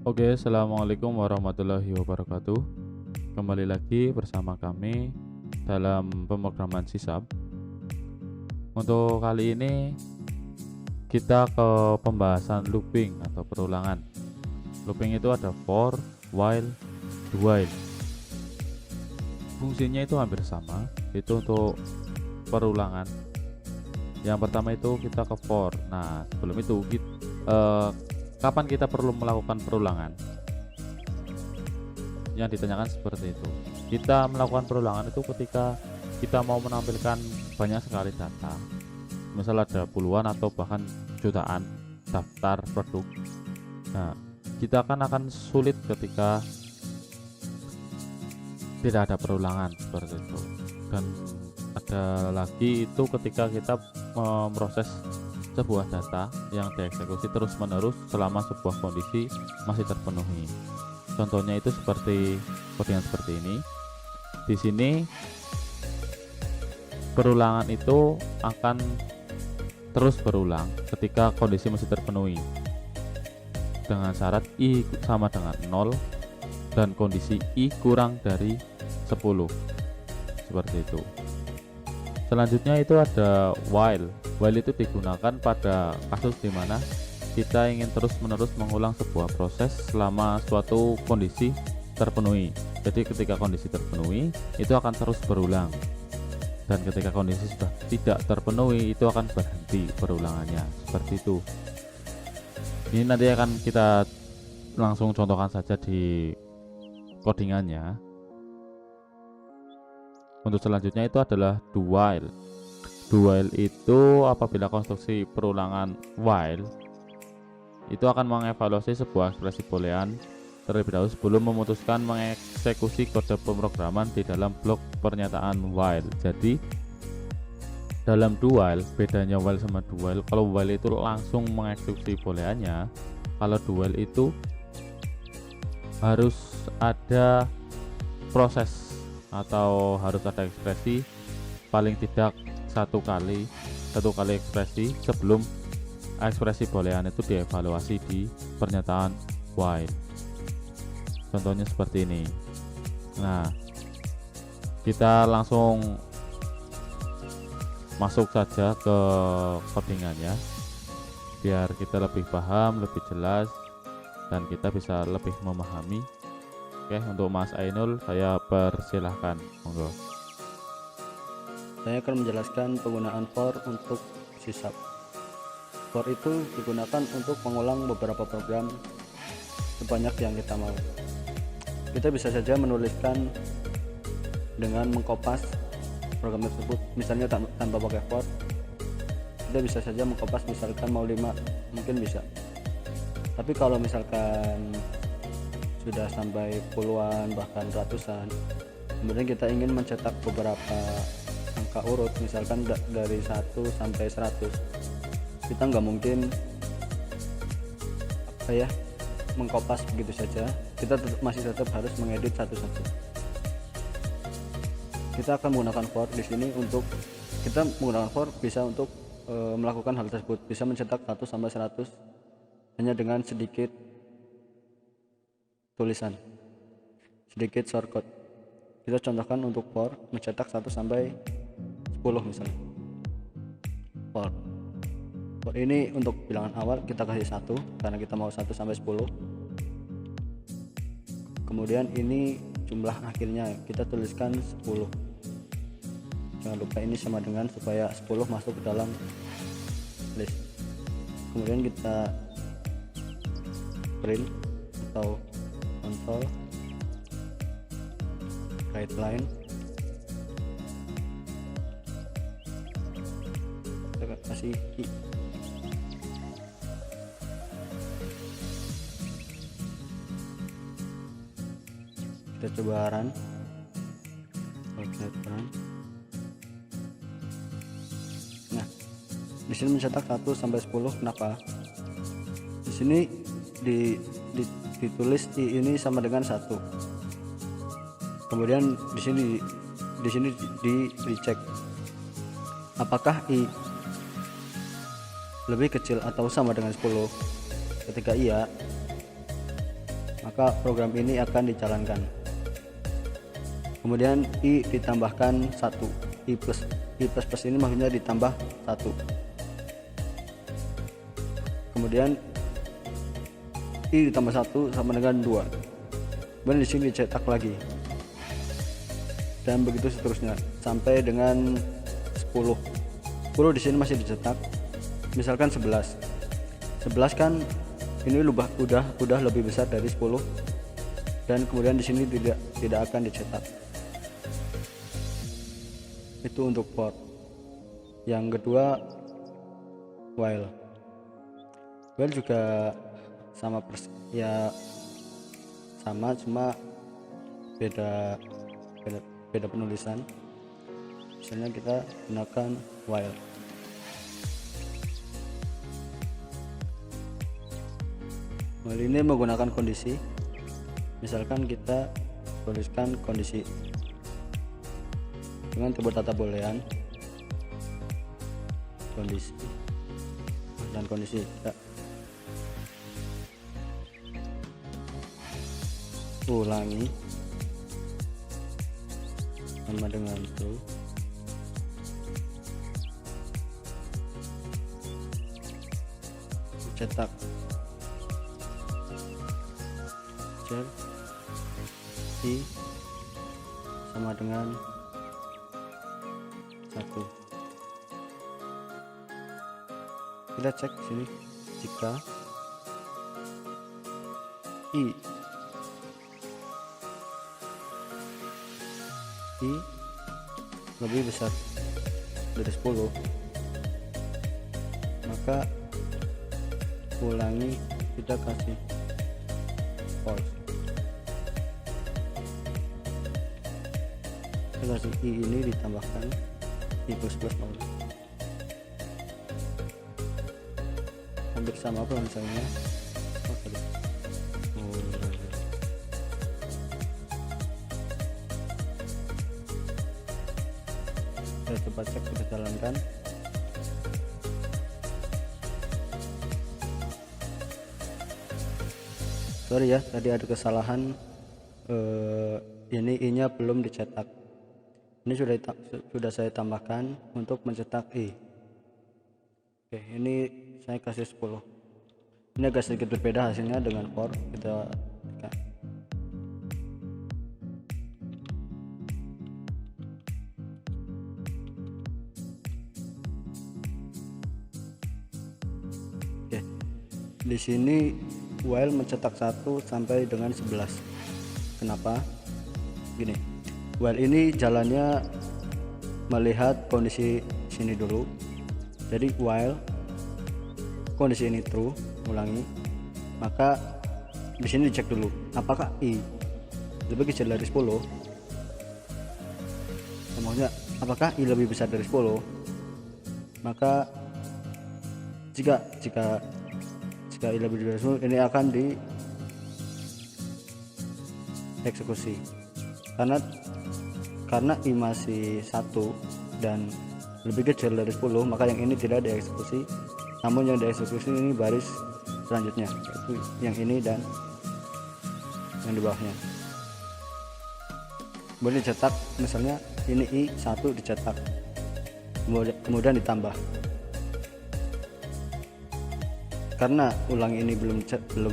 Oke, assalamualaikum warahmatullahi wabarakatuh. Kembali lagi bersama kami dalam pemrograman Sisab. Untuk kali ini kita ke pembahasan looping atau perulangan. Looping itu ada for, while, do while. Fungsinya itu hampir sama, itu untuk perulangan. Yang pertama itu kita ke for. Nah, sebelum itu kapan kita perlu melakukan perulangan? Yang ditanyakan seperti itu. Kita melakukan perulangan itu ketika kita mau menampilkan banyak sekali data, misal ada puluhan atau bahkan jutaan daftar produk. Nah, kita akan sulit ketika tidak ada perulangan seperti itu. Dan ada lagi itu ketika kita memproses sebuah data yang dieksekusi terus-menerus selama sebuah kondisi masih terpenuhi. Contohnya itu seperti codingan seperti ini. Di sini perulangan itu akan terus berulang ketika kondisi masih terpenuhi dengan syarat i sama dengan 0 dan kondisi i kurang dari 10, seperti itu. Selanjutnya itu ada while. While itu digunakan pada kasus dimana kita ingin terus-menerus mengulang sebuah proses selama suatu kondisi terpenuhi. Jadi ketika kondisi terpenuhi itu akan terus berulang, dan ketika kondisi sudah tidak terpenuhi itu akan berhenti perulangannya, seperti itu. Ini nanti akan kita langsung contohkan saja di codingannya. Untuk selanjutnya itu adalah do while. Do while itu apabila konstruksi perulangan while itu akan mengevaluasi sebuah ekspresi boolean terlebih dahulu sebelum memutuskan mengeksekusi kode pemrograman di dalam blok pernyataan while. Jadi dalam do while, bedanya while sama do while, kalau while itu langsung mengeksekusi booleannya, kalau do while itu harus ada proses atau harus ada ekspresi paling tidak satu kali ekspresi sebelum ekspresi boolean itu dievaluasi di pernyataan while. Contohnya seperti ini. Nah, kita langsung masuk saja ke codingannya biar kita lebih paham, lebih jelas, dan kita bisa lebih memahami. Oke, untuk Mas Ainul saya persilahkan, monggo. Saya akan menjelaskan penggunaan for untuk sisab. For itu digunakan untuk mengulang beberapa program sebanyak yang kita mau. Kita bisa saja menuliskan dengan mengkopas program tersebut, misalnya tanpa pakai for. Kita bisa saja mengkopas, misalkan mau 5, mungkin bisa. Tapi kalau misalkan sudah sampai puluhan bahkan ratusan, kemudian kita ingin mencetak beberapa angka urut, misalkan dari 1 sampai 100, kita nggak mungkin mengkopas begitu saja. Kita masih tetap harus mengedit satu-satu. Kita akan menggunakan for di sini untuk kita menggunakan for bisa untuk melakukan hal tersebut, bisa mencetak 1 sampai 100 hanya dengan sedikit tulisan, sedikit shortcut. Kita contohkan untuk for mencetak 1 sampai 10 misalnya. For ini untuk bilangan awal kita kasih 1 karena kita mau 1 sampai 10. Kemudian ini jumlah akhirnya kita tuliskan 10. Jangan lupa ini sama dengan supaya 10 masuk ke dalam list. Kemudian kita print atau console guideline, kita kasih i. Kita coba run. Nah, di sini mencetak 1 sampai 10. Kenapa? Di sini ditulis i ini sama dengan 1. Kemudian di sini dicek apakah i lebih kecil atau sama dengan 10. Ketika iya, maka program ini akan dijalankan. Kemudian i ditambahkan 1, i plus ini maksudnya ditambah 1. Kemudian i ditambah 1 sama dengan 2. Kemudian di sini dicetak lagi. Dan begitu seterusnya sampai dengan 10. 10 di sini masih dicetak. Misalkan 11 kan ini udah lebih besar dari 10, dan kemudian di sini tidak akan dicetak. Itu untuk for. Yang kedua while. While juga sama sama cuma beda penulisan. Misalnya kita gunakan while. While ini menggunakan kondisi. Misalkan kita tuliskan kondisi dengan keyboard tata bolehan, kondisi dan kondisi kita ulangi sama dengan true. Cetak cell i sama dengan 1. Kita cek sini, jika i lebih besar dari 10, maka ulangi, kita kasih false. Kita kasih i ini ditambahkan i plus plus 0. Hampir sama penulisannya. Kita coba cek, kita jalankan. Sorry ya, tadi ada kesalahan. Ini i-nya belum dicetak. Ini sudah saya tambahkan untuk mencetak i. Oke, ini saya kasih 10. Ini agak sedikit berbeda hasilnya dengan for. Kita tekan. Oke, di sini while mencetak 1 sampai dengan 11. Kenapa? Gini, while ini jalannya melihat kondisi sini dulu. Jadi while kondisi ini true, ulangi, maka di sini dicek dulu apakah i lebih kecil dari 10. Maksudnya apakah i lebih besar dari 10, maka jika i lebih dari 10, ini akan dieksekusi. Karena i masih 1 dan lebih kecil dari 10, maka yang ini tidak dieksekusi, namun yang dieksekusi ini baris selanjutnya, yaitu yang ini dan yang di bawahnya. Boleh dicetak, misalnya ini i1 dicetak, kemudian ditambah. Karena ulang ini belum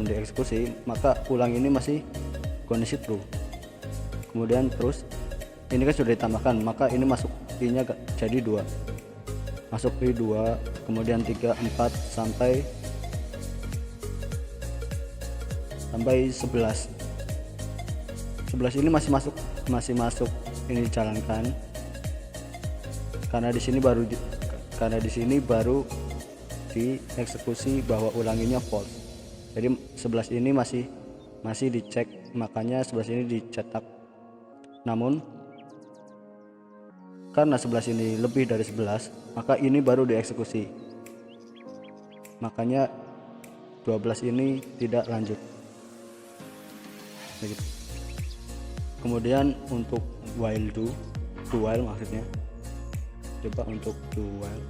dieksekusi, maka ulang ini masih kondisi true. Kemudian terus ini kan sudah ditambahkan, maka ini masuk i-nya jadi 2. Masuk i 2, kemudian 3, 4 sampai 11. 11 ini masih masuk, ini dijalankan. Karena di sini baru dieksekusi bahwa ulanginya false. Jadi 11 ini masih dicek, makanya 11 ini dicetak. Namun karena 11 ini lebih dari 11, maka ini baru dieksekusi. Makanya 12 ini tidak lanjut. Begitu. Kemudian untuk while do while maksudnya. Coba untuk do while.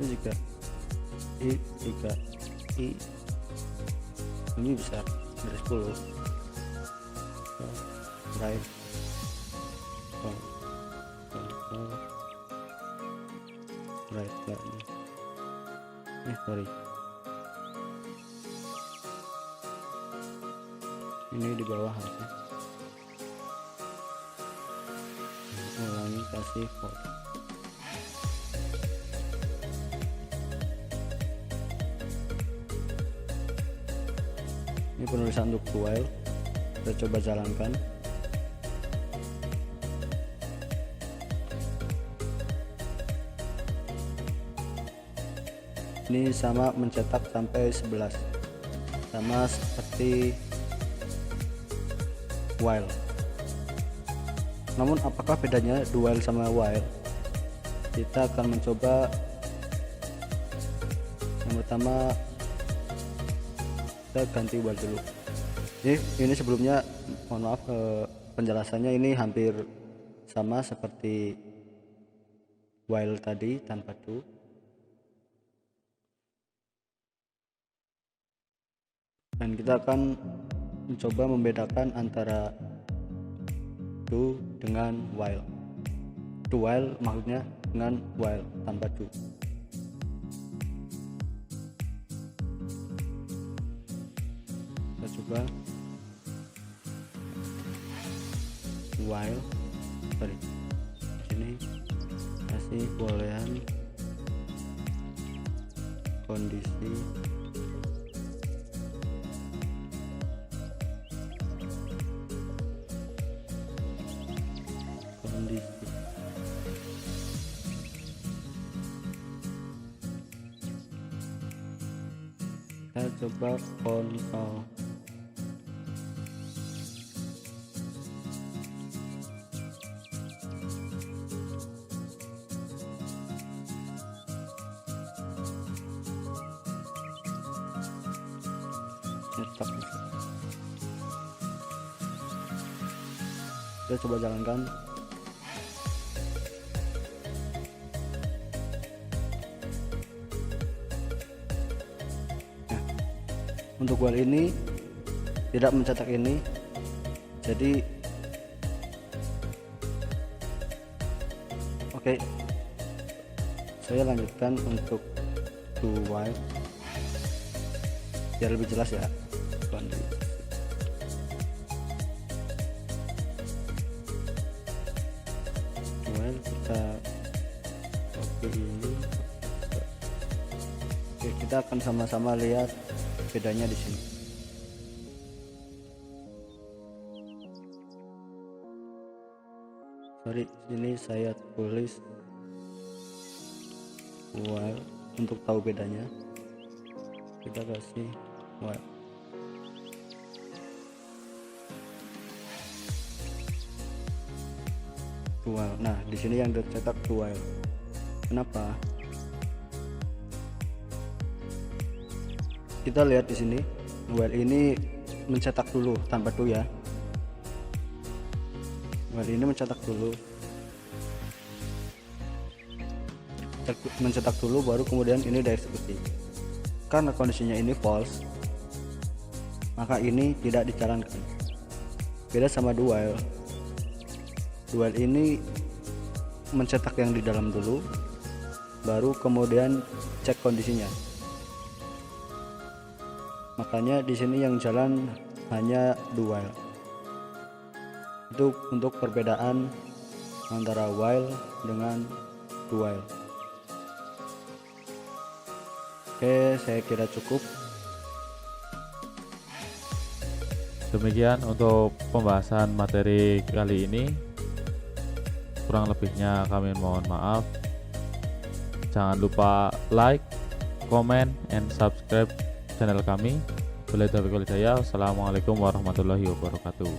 ini juga I ini besar dari 10. Right, right sorry, ini di bawah harusnya. Ulangi, kasih for. Ini penulisan untuk while, kita coba jalankan. Ini sama mencetak sampai 11, sama seperti while. Namun apakah bedanya do while sama while? Kita akan mencoba. Yang pertama kita ganti while dulu. Ini sebelumnya mohon maaf, penjelasannya ini hampir sama seperti while tadi tanpa do. Dan kita akan mencoba membedakan antara do dengan while. Do while maksudnya dengan while tanpa do. Kita coba while, sorry, sini kasih boolean kondisi kita coba konsol. Kita coba jalankan. Untuk while ini tidak mencetak ini, jadi oke, saya lanjutkan untuk do while biar lebih jelas ya. While kita oke ini, oke, kita akan sama-sama lihat bedanya di sini. Sorry, ini saya tulis while untuk tahu bedanya. Kita kasih while. While. Nah, di sini yang tercetak while. Kenapa? Kita lihat di sini, while ini mencetak dulu tanpa do ya. While ini mencetak dulu, baru kemudian ini dieksekusi. Karena kondisinya ini false, maka ini tidak dijalankan. Beda sama do while. Do while ini mencetak yang di dalam dulu, baru kemudian cek kondisinya. Makanya di sini yang jalan hanya do while. Itu untuk perbedaan antara while dengan do while. Oke, saya kira cukup. Demikian untuk pembahasan materi kali ini. Kurang lebihnya kami mohon maaf. Jangan lupa like, comment, and subscribe channel kami. Wassalamualaikum warahmatullahi wabarakatuh.